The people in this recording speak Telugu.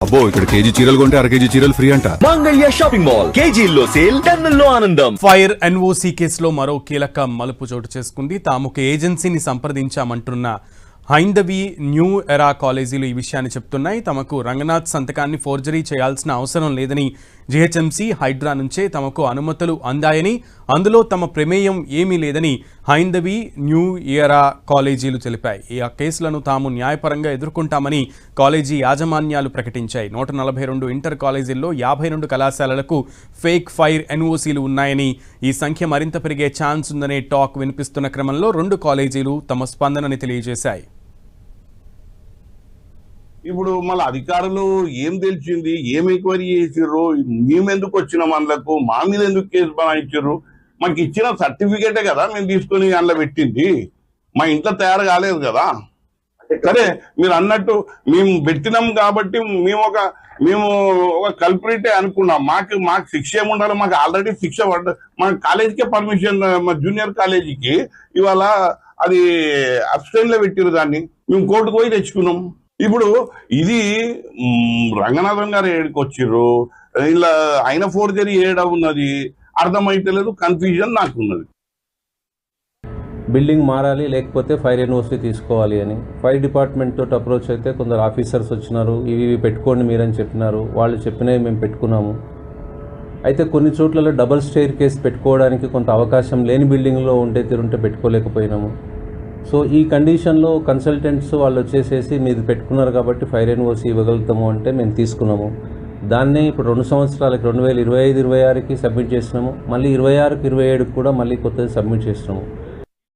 అబ్బో ఇక్కడ కేజీ చీరలు కొంటే అర కేజీ చీరలు ఫ్రీ అంట. మంగళ్య షాపింగ్ మాల్, కేజీల్లో సేల్, టన్నుల్లో ఆనందం. ఫైర్ ఎన్ఓసి కేసులో మరో కీలక మలుపు చోటు చేసుకుంది. తాము ఒక ఏజెన్సీని సంప్రదించామంటున్న హైందవి న్యూ ఎరా కాలేజీలు ఈ విషయాన్ని చెప్తున్నాయి. తమకు రంగనాథ్ సంతకాన్ని ఫోర్జరీ చేయాల్సిన అవసరం లేదని, జిహెచ్ఎంసీ హైడ్రా నుంచే తమకు అనుమతులు అందాయని, అందులో తమ ప్రమేయం ఏమీ లేదని హైందవి న్యూ ఎరా కాలేజీలు తెలిపాయి. ఈ కేసులను తాము న్యాయపరంగా ఎదుర్కొంటామని కాలేజీ యాజమాన్యాలు ప్రకటించాయి. 142 ఇంటర్ కాలేజీల్లో 52 కళాశాలలకు ఫేక్ ఫైర్ ఎన్ఓసీలు ఉన్నాయని, ఈ సంఖ్య మరింత పెరిగే ఛాన్స్ ఉందనే టాక్ వినిపిస్తున్న క్రమంలో 2 కాలేజీలు తమ స్పందనని తెలియజేశాయి. ఇప్పుడు మళ్ళీ అధికారులు ఏం తెలిసింది, ఏం ఎంక్వైరీ చేసిర్రు, మేమెందుకు వచ్చినాం అందులకు, మా మీద ఎందుకు కేసు బనాయించారు? మాకు ఇచ్చిన సర్టిఫికేటే కదా మేము తీసుకొని అందులో పెట్టింది, మా ఇంట్లో తయారు కాలేదు కదా. సరే మీరు అన్నట్టు మేము పెట్టినాం కాబట్టి మేము ఒక కల్పరేటే అనుకున్నాం. మాకు శిక్ష ఏముండాలి? మాకు ఆల్రెడీ శిక్ష పడ్డ, మా కాలేజీకే పర్మిషన్, మా జూనియర్ కాలేజీకి ఇవాళ అది అబ్స్టైన్ లో పెట్టిరు, దాన్ని మేము కోర్టుకు పోయి తెచ్చుకున్నాం. ఇప్పుడు ఇది రంగనాథన్ గారు ఏడికి వచ్చిర్రు, ఇలా ఆయన ఫోర్జరీ ఏడ ఉన్నది అర్థమైతలేదు, కన్ఫ్యూజన్ నాకున్నది. బిల్డింగ్ మారాలి లేకపోతే ఫైర్ ఎన్ఓసి తీసుకోవాలి అని ఫైర్ డిపార్ట్మెంట్ తోటి అప్రోచ్ అయితే కొందరు ఆఫీసర్స్ వచ్చినారు, ఇవి పెట్టుకోండి మీరని చెప్పినారు. వాళ్ళు చెప్పినవి మేము పెట్టుకున్నాము. అయితే కొన్ని చోట్లలో డబల్ స్టెయిర్ కేస్ పెట్టుకోవడానికి కొంత అవకాశం లేని బిల్డింగ్లో ఉంటే పెట్టుకోలేకపోయినాము. సో ఈ కండిషన్లో కన్సల్టెంట్స్ వాళ్ళు వచ్చేసేసి మీరు పెట్టుకున్నారు కాబట్టి ఫైర్ ఎన్ఓసి ఇవ్వగలుగుతాము అంటే మేము తీసుకున్నాము. దాన్నే ఇప్పుడు 2 సంవత్సరాలకి 2025-26కి సబ్మిట్ చేసినాము. మళ్ళీ 26-27కి కూడా మళ్ళీ కొత్తది సబ్మిట్ చేసినాము.